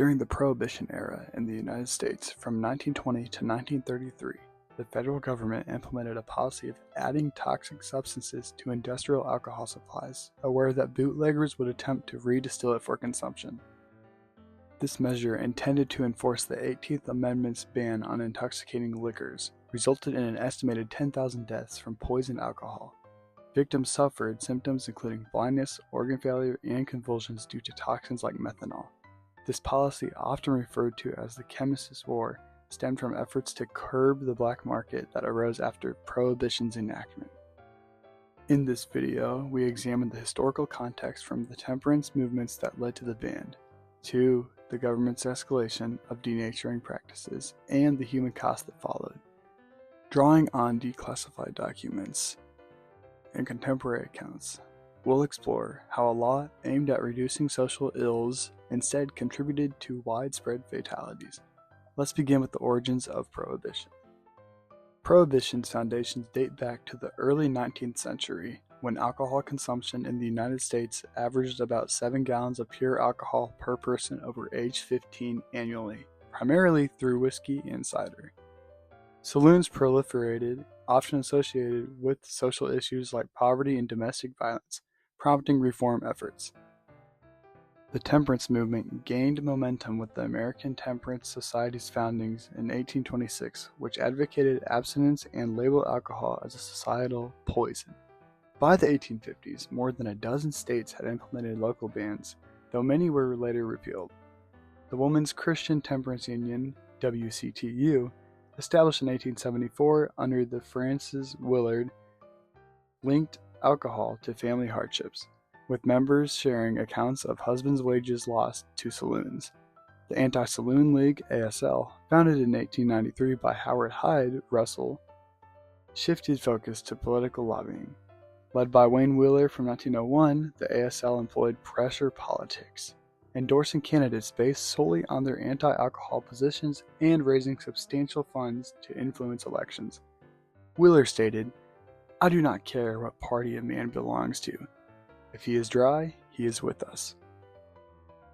During the Prohibition era in the United States from 1920 to 1933, the federal government implemented a policy of adding toxic substances to industrial alcohol supplies, aware that bootleggers would attempt to redistill it for consumption. This measure, intended to enforce the 18th Amendment's ban on intoxicating liquors, resulted in an estimated 10,000 deaths from poisoned alcohol. Victims suffered symptoms including blindness, organ failure, and convulsions due to toxins like methanol. This policy, often referred to as the Chemist's War, stemmed from efforts to curb the black market that arose after Prohibition's enactment. In this video, we examine the historical context from the temperance movements that led to the ban, to the government's escalation of denaturing practices, and the human cost that followed. Drawing on declassified documents and contemporary accounts, we'll explore how a law aimed at reducing social ills instead contributed to widespread fatalities. Let's begin with the origins of Prohibition. Prohibition's foundations date back to the early 19th century, when alcohol consumption in the United States averaged about 7 gallons of pure alcohol per person over age 15 annually, primarily through whiskey and cider. Saloons proliferated, often associated with social issues like poverty and domestic violence, prompting reform efforts. The temperance movement gained momentum with the American Temperance Society's foundings in 1826, which advocated abstinence and labeled alcohol as a societal poison. By the 1850s, more than a dozen states had implemented local bans, though many were later repealed. The Women's Christian Temperance Union, WCTU, established in 1874 under the Frances Willard, linked alcohol to family hardships, with members sharing accounts of husbands' wages lost to saloons. The Anti-Saloon League, ASL, founded in 1893 by Howard Hyde Russell, shifted focus to political lobbying. Led by Wayne Wheeler from 1901, the ASL employed pressure politics, endorsing candidates based solely on their anti-alcohol positions and raising substantial funds to influence elections. Wheeler stated, "I do not care what party a man belongs to. If he is dry, he is with us."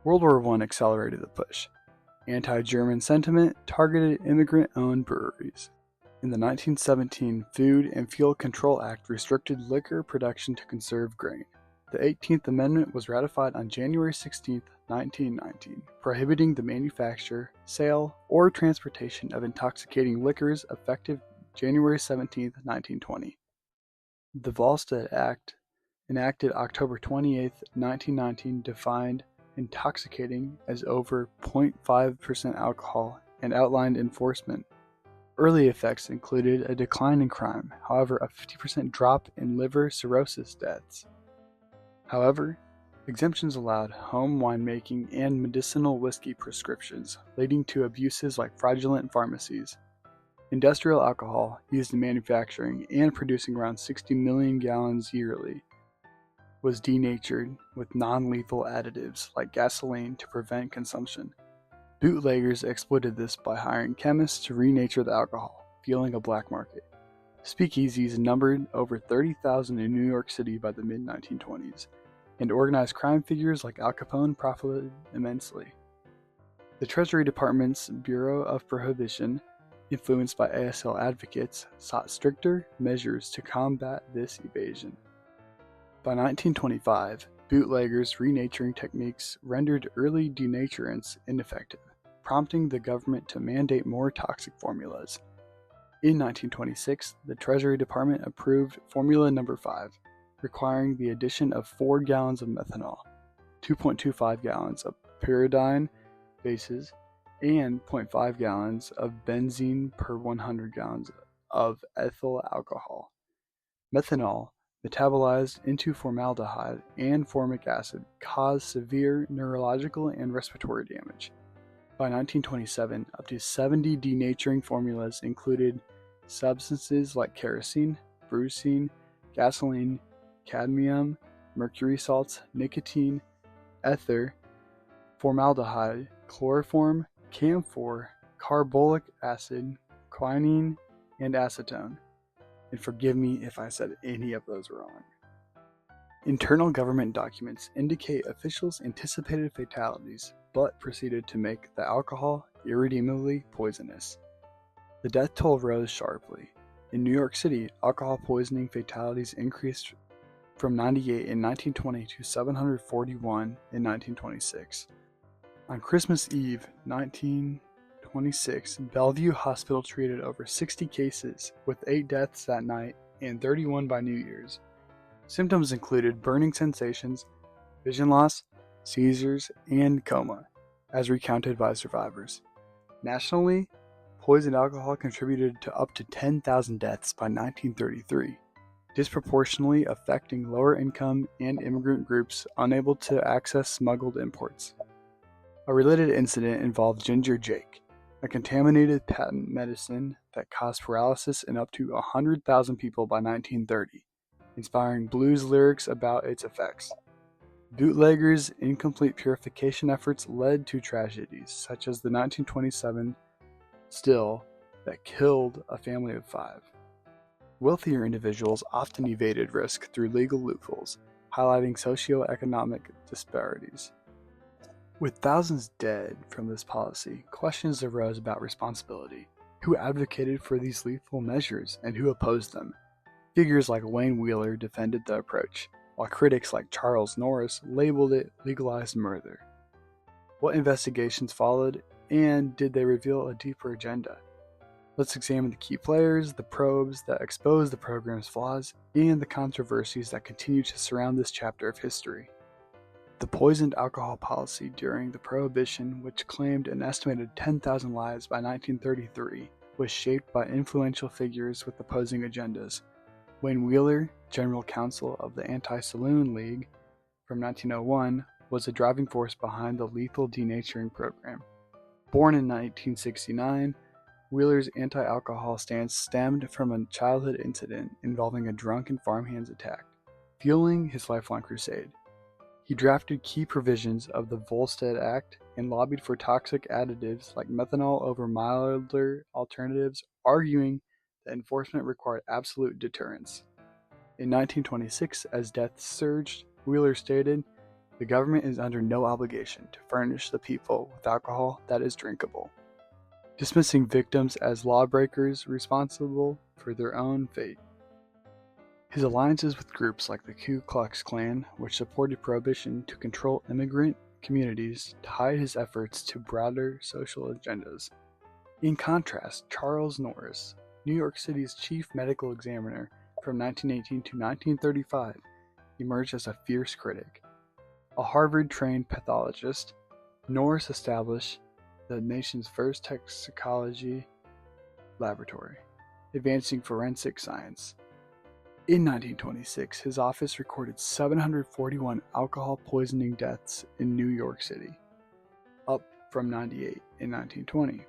World War I accelerated the push. Anti-German sentiment targeted immigrant-owned breweries. In the 1917 Food and Fuel Control Act restricted liquor production to conserve grain. The 18th Amendment was ratified on January 16, 1919, prohibiting the manufacture, sale, or transportation of intoxicating liquors effective January 17, 1920. The Volstead Act, enacted October 28, 1919, defined intoxicating as over 0.5% alcohol and outlined enforcement. Early effects included a decline in crime, however, a 50% drop in liver cirrhosis deaths. However, exemptions allowed home winemaking and medicinal whiskey prescriptions, leading to abuses like fraudulent pharmacies. Industrial alcohol, used in manufacturing and producing around 60 million gallons yearly, was denatured with non-lethal additives like gasoline to prevent consumption. Bootleggers exploited this by hiring chemists to renature the alcohol, fueling a black market. Speakeasies numbered over 30,000 in New York City by the mid-1920s, and organized crime figures like Al Capone profited immensely. The Treasury Department's Bureau of Prohibition, influenced by ASL advocates, sought stricter measures to combat this evasion. By 1925, bootleggers' renaturing techniques rendered early denaturants ineffective, prompting the government to mandate more toxic formulas. In 1926, the Treasury Department approved Formula No. 5, requiring the addition of 4 gallons of methanol, 2.25 gallons of pyridine bases, and 0.5 gallons of benzene per 100 gallons of ethyl alcohol. Methanol, metabolized into formaldehyde and formic acid, caused severe neurological and respiratory damage. By 1927, up to 70 denaturing formulas included substances like kerosene, brucine, gasoline, cadmium, mercury salts, nicotine, ether, formaldehyde, chloroform, camphor, carbolic acid, quinine, and acetone. And forgive me if I said any of those wrong. Internal government documents indicate officials anticipated fatalities, but proceeded to make the alcohol irredeemably poisonous. The death toll rose sharply. In New York City, alcohol poisoning fatalities increased from 98 in 1920 to 741 in 1926. On Christmas Eve, 1926, Bellevue Hospital treated over 60 cases, with 8 deaths that night and 31 by New Year's. Symptoms included burning sensations, vision loss, seizures, and coma, as recounted by survivors. Nationally, poisoned alcohol contributed to up to 10,000 deaths by 1933, disproportionately affecting lower-income and immigrant groups unable to access smuggled imports. A related incident involved Ginger Jake, a contaminated patent medicine that caused paralysis in up to 100,000 people by 1930, inspiring blues lyrics about its effects. Bootleggers' incomplete purification efforts led to tragedies such as the 1927 still that killed a family of 5. Wealthier individuals often evaded risk through legal loopholes, highlighting socioeconomic disparities. With thousands dead from this policy, questions arose about responsibility. Who advocated for these lethal measures and who opposed them? Figures like Wayne Wheeler defended the approach, while critics like Charles Norris labeled it legalized murder. What investigations followed, and did they reveal a deeper agenda? Let's examine the key players, the probes that expose the program's flaws, and the controversies that continue to surround this chapter of history. The poisoned alcohol policy during the Prohibition, which claimed an estimated 10,000 lives by 1933, was shaped by influential figures with opposing agendas. Wayne Wheeler, General Counsel of the Anti-Saloon League from 1901, was a driving force behind the lethal denaturing program. Born in 1969, Wheeler's anti-alcohol stance stemmed from a childhood incident involving a drunken farmhand's attack, fueling his lifelong crusade. He drafted key provisions of the Volstead Act and lobbied for toxic additives like methanol over milder alternatives, arguing that enforcement required absolute deterrence. In 1926, as deaths surged, Wheeler stated, "The government is under no obligation to furnish the people with alcohol that is drinkable," dismissing victims as lawbreakers responsible for their own fate. His alliances with groups like the Ku Klux Klan, which supported Prohibition to control immigrant communities, tied his efforts to broader social agendas. In contrast, Charles Norris, New York City's chief medical examiner from 1918 to 1935, emerged as a fierce critic. A Harvard-trained pathologist, Norris established the nation's first toxicology laboratory, advancing forensic science. In 1926, his office recorded 741 alcohol poisoning deaths in New York City, up from 98 in 1920.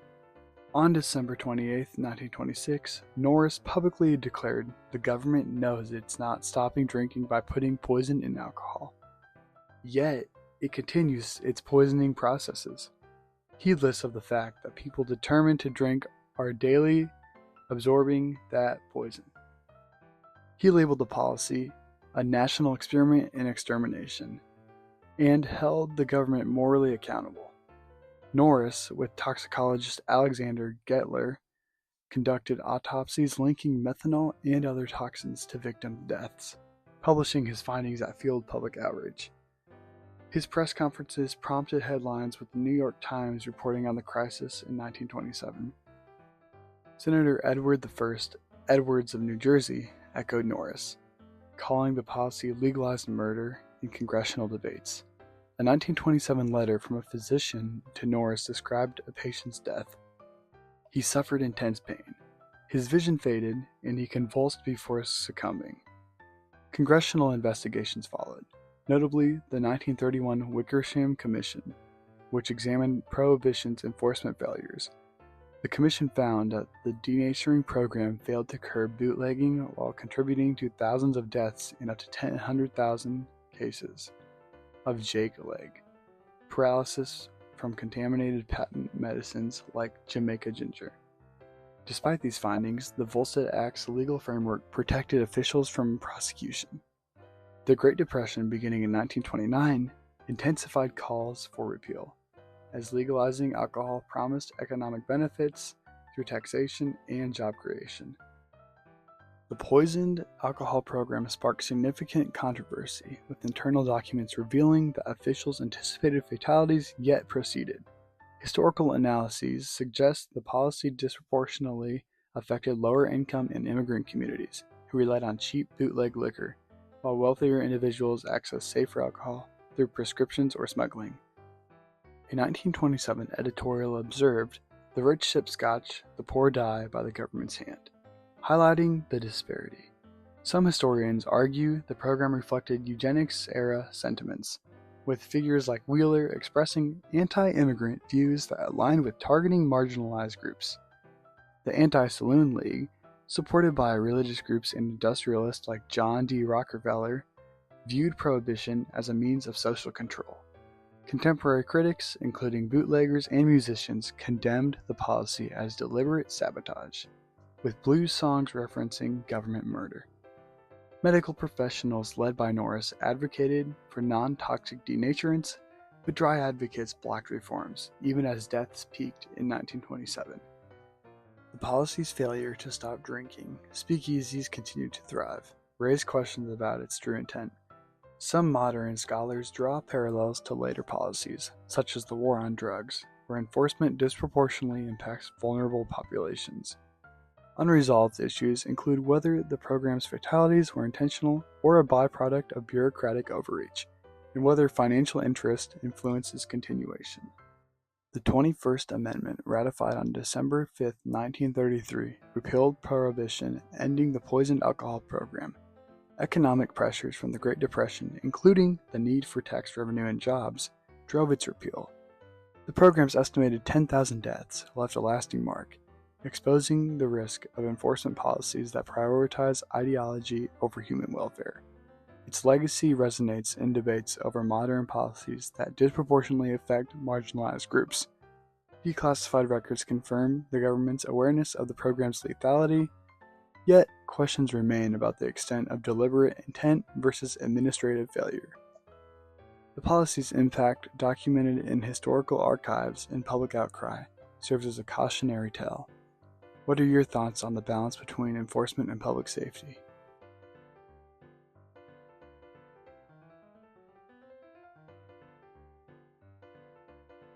On December 28, 1926, Norris publicly declared, "The government knows it's not stopping drinking by putting poison in alcohol. Yet, it continues its poisoning processes, heedless of the fact that people determined to drink are daily absorbing that poison." He labeled the policy a national experiment in extermination and held the government morally accountable. Norris, with toxicologist Alexander Gettler, conducted autopsies linking methanol and other toxins to victim deaths, publishing his findings that fueled public outrage. His press conferences prompted headlines, with the New York Times reporting on the crisis in 1927. Senator Edward I. Edwards of New Jersey echoed Norris, calling the policy legalized murder in congressional debates. A 1927 letter from a physician to Norris described a patient's death. He suffered intense pain. His vision faded, and he convulsed before succumbing. Congressional investigations followed, notably the 1931 Wickersham Commission, which examined Prohibition's enforcement failures. The commission found that the denaturing program failed to curb bootlegging while contributing to thousands of deaths in up to 100,000 cases of Jake leg, paralysis from contaminated patent medicines like Jamaica ginger. Despite these findings, the Volstead Act's legal framework protected officials from prosecution. The Great Depression, beginning in 1929, intensified calls for repeal, as legalizing alcohol promised economic benefits through taxation and job creation. The poisoned alcohol program sparked significant controversy, with internal documents revealing that officials anticipated fatalities yet proceeded. Historical analyses suggest the policy disproportionately affected lower-income and immigrant communities who relied on cheap bootleg liquor, while wealthier individuals accessed safer alcohol through prescriptions or smuggling. A 1927 editorial observed, "The rich sip scotch, the poor die by the government's hand," highlighting the disparity. Some historians argue the program reflected eugenics-era sentiments, with figures like Wheeler expressing anti-immigrant views that aligned with targeting marginalized groups. The Anti-Saloon League, supported by religious groups and industrialists like John D. Rockefeller, viewed Prohibition as a means of social control. Contemporary critics, including bootleggers and musicians, condemned the policy as deliberate sabotage, with blues songs referencing government murder. Medical professionals led by Norris advocated for non-toxic denaturants, but dry advocates blocked reforms, even as deaths peaked in 1927. The policy's failure to stop drinking, speakeasies continued to thrive, raised questions about its true intent. Some modern scholars draw parallels to later policies, such as the war on drugs, where enforcement disproportionately impacts vulnerable populations. Unresolved issues include whether the program's fatalities were intentional or a byproduct of bureaucratic overreach, and whether financial interest influences continuation. The 21st Amendment, ratified on December 5, 1933, repealed Prohibition, ending the poisoned alcohol program. Economic pressures from the Great Depression, including the need for tax revenue and jobs, drove its repeal. The program's estimated 10,000 deaths left a lasting mark, exposing the risk of enforcement policies that prioritize ideology over human welfare. Its legacy resonates in debates over modern policies that disproportionately affect marginalized groups. Declassified records confirm the government's awareness of the program's lethality, yet questions remain about the extent of deliberate intent versus administrative failure. The policy's impact, documented in historical archives and public outcry, serves as a cautionary tale. What are your thoughts on the balance between enforcement and public safety?